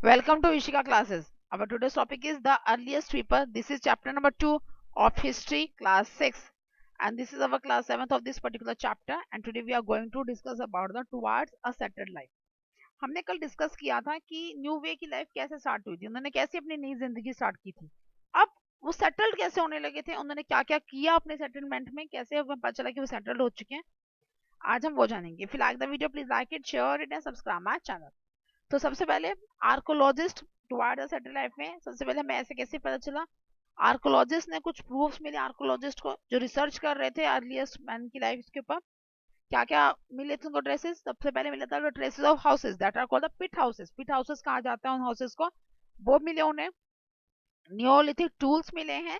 Welcome to Ishika classes. Our today's topic is the earliest sweeper. This is chapter number 2 of history class 6 and this is our class 7th of this particular chapter and today we are going to discuss about the towards a settled life. हमने कल discuss किया था कि new way की life कैसे start हुई थी, उन्होंने कैसे अपनी नई जिंदगी स्टार्ट की थी। अब वो सेटल्ड कैसे होने लगे थे, उन्होंने क्या क्या किया अपने सेटलमेंट में, कैसे हमें पता चला कि वो सेटल्ड हो चुके हैं, आज हम वो जानेंगे। If you like the video please like it, share it and subscribe my channel. तो सबसे पहले archaeologist toward the settle life में सबसे पहले हमें ऐसे कैसे पता चला, आर्कोलॉजिस्ट ने कुछ प्रूफ्स मिले आर्कोलॉजिस्ट को जो रिसर्च कर रहे थे अर्लीस्ट मैन की लाइफ के ऊपर। क्या क्या मिले थे उनको ट्रेसेस, सबसे पहले मिला था traces of houses that are called the pit houses. Pit houses कहा जाता है उन हाउसेस को, वो मिले उन्हें। नियोलिथिक टूल्स मिले हैं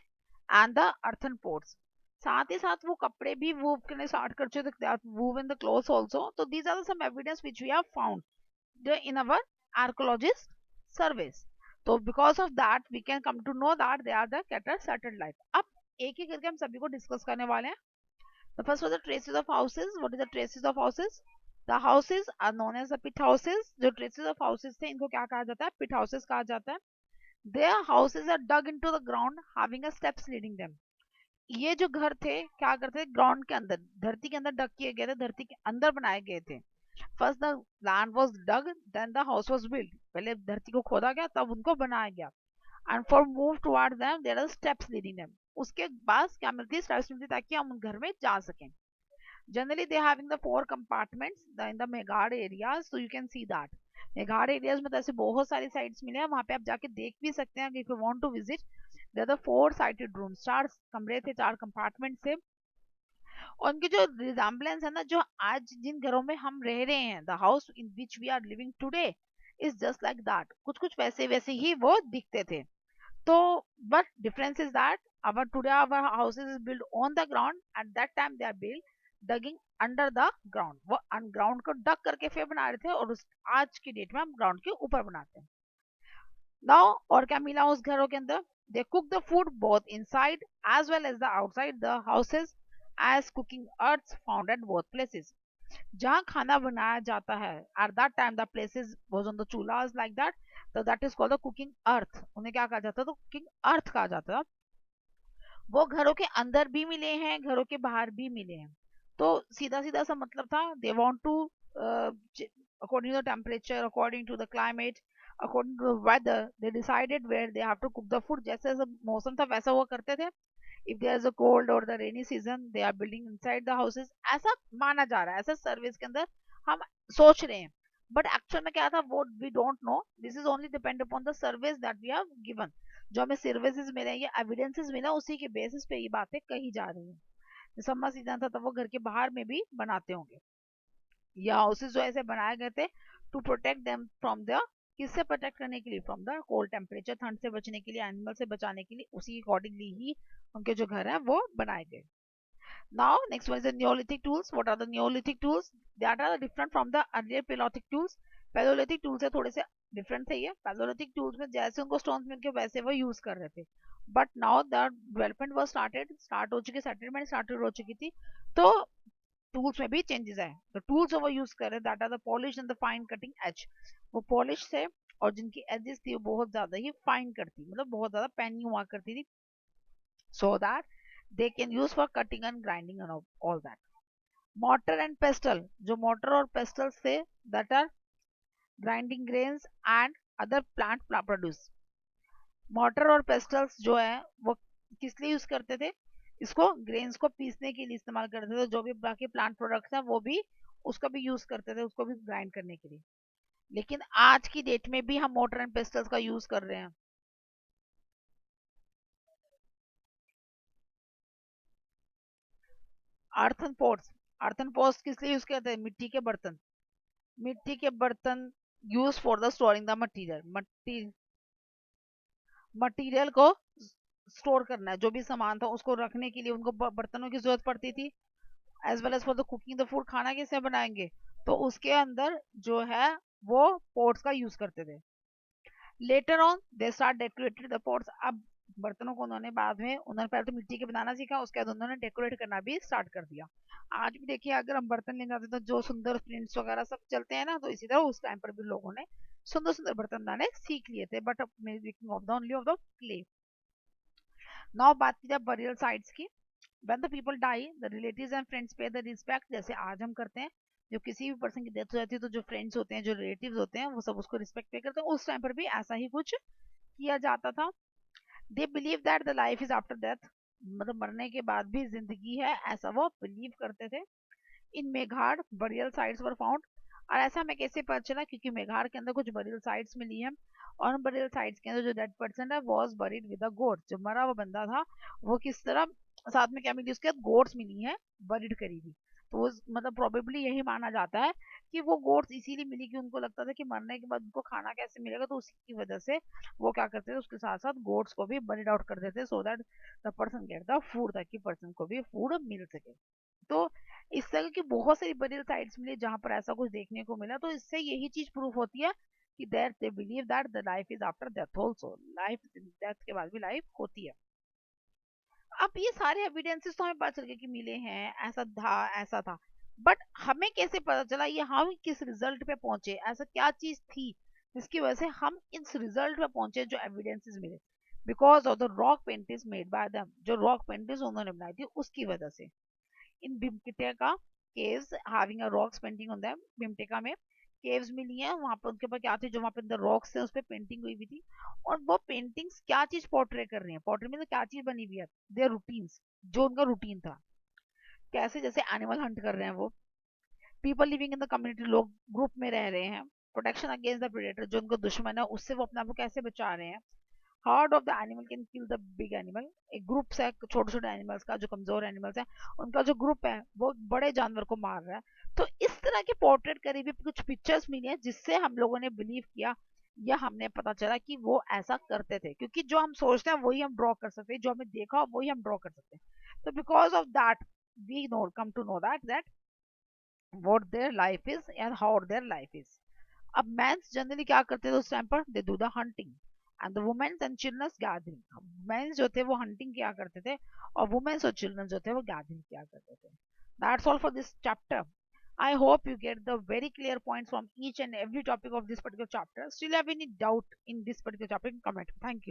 एंड द अर्थन पोर्ट्स। साथ ही साथ वो कपड़े भी वूव करने स्टार्ट कर चुके थे, wove in the clothes also. तो these are some evidence which we have found in our archaeologist surveys. तो because of that we can come to know that they are the better settled life. अब एक एक करके हम सभी को discuss करने वाले हैं। The first was the traces of houses. What is the traces of houses? The houses are known as the pit houses. जो traces of houses थे इनको क्या कहा जाता है, pit houses कहा जाता है। Their houses are dug into the ground having a steps leading them. ये जो घर थे क्या करते थे, ग्राउंड के अंदर धरती के अंदर डग किए गए थे, धरती के अंदर बनाए गए थे। First the land was dug then the house was built. पहले धरती को खोदा गया तब उनको बनाया गया। And for move towards them there are steps leading them. उसके बाद क्या मिलती है, स्टेप्स मिलती है ताकि हम उन घर में जा सकें। Generally they having the 4 compartments in the Mehrgarh areas, so you can see that Mehrgarh areas में तो ऐसे बहुत सारी साइट्स मिले हैं, वहां पे आप जाके देख भी सकते हैं if you want to visit. There the 4 sided rooms, 4 कमरे थे, 4 कंपार्टमेंट थे। और उनकी जो रिजेम्बलेंस है ना, जो आज जिन घरों में हम रह रहे हैं, the house in which we are living today is just like that, कुछ कुछ वैसे वैसे ही वो दिखते थे। तो but difference is that our today our houses is built on the ground, at that time they are built digging under the ground। वो ग्राउंड को डग करके फिर बना रहे थे और उस आज की डेट में हम ग्राउंड के ऊपर बनाते हैं। नाउ और क्या मिला उस घरों के अंदर, they cook the food both inside as well as the outside the houses as cooking earth found at both places. जहाँ खाना बनाया जाता है at that time the places was on the chulhas like that, तो that is called the cooking earth. उन्हें क्या कहा जाता था, तो कुकिंग अर्थ कहा जाता था। वो घरों के अंदर भी मिले हैं, घरों के बाहर भी मिले हैं। तो सीधा सीधा सा मतलब था, they want to according to the temperature, according to the climate, according to the weather, they decided where they have to cook the food. जैसे जैसे मौसम था वैसा वो करते थे। If there is a cold और the rainy season they are building inside the houses, ऐसा माना जा रहा है, ऐसा सर्विस के अंदर हम सोच रहे हैं। बट एक्चुअल में क्या था वो we don't know, this is only depend upon the service that we have given. जो हमें सर्विसेज मिले या एविडेंसेस मिला उसी के बेसिस पे ये बातें कही जा रही हैं। समर सीजन था तब वो घर के बाहर में भी बनाते होंगे, या हाउसेस जो ऐसे बनाए गए थे to protect them from the, किससे प्रोटेक्ट करने के लिए, फ्रॉम द कोल्ड टेम्परेचर, ठंड से बचने के लिए, एनिमल से बचाने के लिए, उसी अकॉर्डिंगली ही उनके जो घर है वो बनाए गए। Now, next one is the Neolithic tools. What are the Neolithic tools? That are different from the earlier Paleolithic tools. Paleolithic tools से थोड़े से डिफरेंट थे ये। Paleolithic tools में जैसे उनको स्टोन्स मिल के वैसे वो यूज कर रहे थे। But now the development was start हो चुकी, सेटलमेंट स्टार्टेड हो चुकी थी। तो टूल्स में भी चेंजेस आए। तो टूल्स वो यूज कर रहे, that are the polish and the fine cutting edge. वो पॉलिश से और जिनकी एजेस थी वो बहुत ज्यादा ही फाइन करती, मतलब बहुत ज्यादा पैनी हुआ करती थी, so that they can use for cutting and grinding and all that। mortar and pestle, जो mortar और pestle से that are grinding grains and other plant produce। mortar और pestles जो है वो किस लिए यूज करते थे, इसको ग्रेन्स को पीसने के लिए इस्तेमाल करते थे। जो भी बाकी प्लांट प्रोडक्ट्स हैं वो भी उसका भी यूज करते थे, उसको भी ग्राइंड करने के लिए। लेकिन आज की डेट में भी हम मोटर एंड पेस्टल्स का यूज कर रहे हैं। अर्थन पोट्स, अर्थन पोट्स किस लिए यूज करते हैं, मिट्टी के बर्तन, मिट्टी के बर्तन use for the storing the material, material को स्टोर करना है, जो भी सामान था उसको रखने के लिए उनको बर्तनों की जरूरत पड़ती थी। As well as for the cooking the food, खाना कैसे बनाएंगे, तो उसके अंदर जो है वो पोट्स का यूज करते थे। Later on they start decorated the pots. अब बर्तनों को उन्होंने बाद में, उन्होंने पहले तो मिट्टी के बनाना सीखा, उसके बाद उन्होंने डेकोरेट करना भी स्टार्ट कर दिया। आज भी देखिए अगर हम बर्तन लेने जाते हैं तो जो सुंदर प्रिंट्स वगैरह सब चलते हैं ना, तो इसी तरह उस टाइम पर भी लोगों ने सुंदर सुंदर बर्तन बनाने सीख लिए थे, but making of the only of the clay. Now बात की जाए बरियल साइट्स की। When the people die, the relatives and friends pay the respect, जैसे आज हम करते हैं। जो किसी भी पर्सन की डेथ हो जाती है तो जो फ्रेंड्स होते हैं, जो रिलेटिव्स होते हैं, वो सब उसको रिस्पेक्ट पे करते हैं। उस टाइम पर भी ऐसा ही कुछ किया जाता था। दे believe that the life is after death, मतलब मरने के बाद भी जिंदगी है, ऐसा वो बिलीव करते थे। इन मेघाड़ बरियल साइट्स वर फाउंड, और ऐसा हमें कैसे पता चला, क्योंकि मेघाड़ के अंदर कुछ बरियल साइट्स मिली है, और बरियल साइट्स के अंदर जो डेड पर्सन है वॉज बरीड विद अ गोट, जो मरा हुआ बंदा था वो किस तरह साथ में क्या मिली, उसके गोट्स मिली है बरीड करी हुई। तो मतलब प्रोबेबली यही माना जाता है कि वो गोट्स इसीलिए मिली कि उनको लगता था कि मरने के बाद उनको खाना कैसे मिलेगा, तो उसी की वजह से वो क्या करते थे, उसके साथ साथ गोट्स को भी बरीड आउट कर देते, so that the person get the food, ताकि पर्सन को भी फूड मिल सके। तो इस तरह की बहुत सारी बरियल साइट्स मिली जहां पर ऐसा कुछ देखने को मिला। तो इससे यही चीज प्रूफ होती है कि there they believe that the life is after death also, life death के बाद भी लाइफ होती है। अब ये सारे एविडेंसेस तो हमें पता चल गए कि मिले हैं, ऐसा था ऐसा था, बट हमें कैसे पता चला, ये हम किस रिजल्ट पे पहुंचे, ऐसा क्या चीज थी जिसकी वजह से हम इस रिजल्ट पे पहुंचे जो एविडेंसेस मिले? Because of the rock paintings made by them, जो रॉक पेंटिंग्स उन्होंने बनाई थी उसकी वजह से। In Bhimbetka caves having a rocks painting on them, Bhimbetka में केव्स मिली हैं, वहां पर उनके ऊपर क्या थे, जो वहां पर रॉक्स थे उस पर पेंटिंग हुई हुई थी। और वो पेंटिंग्स क्या चीज पोर्ट्रे कर रही हैं, पोर्ट्रे में तो क्या चीज बनी हुई है, देयर रूटीन्स, जो उनका रूटीन था। कैसे, जैसे एनिमल हंट कर रहे हैं वो, people living in the community, लोग ग्रुप में रह रहे हैं, प्रोटेक्शन अगेंस्ट द प्रेडेटर, जो उनको दुश्मन है उससे वो अपने आप को कैसे बचा रहे हैं। Hard of the animal can kill the big animal, एक ग्रुप है छोटे छोटे एनिमल्स का, जो कमजोर एनिमल्स है उनका जो ग्रुप है वो बड़े जानवर को मार रहा है। तो इस तरह के पोर्ट्रेट करी हुई कुछ पिक्चर्स मिली है जिससे हम लोगों ने बिलीव किया, या हमने पता चला कि वो ऐसा करते थे, क्योंकि जो हम सोचते हैं वही हम ड्रॉ कर सकते हैं, जो हमने देखा वही हम ड्रॉ कर सकते हैं। तो because of that we know come to know that what their life is and how their life is. अब मेंस जनरली क्या करते थे उस टाइम पर, they do the hunting and the womens and childrens gathering. Mens जो थे वो hunting किया करते थे, और वुमेन्स और चिल्ड्रन जो थे वो गैदरिंग किया करते थे। That's all for this chapter. I hope you get the very clear points from each and every topic of this particular chapter. Still have any doubt in this particular topic? Comment. Thank you.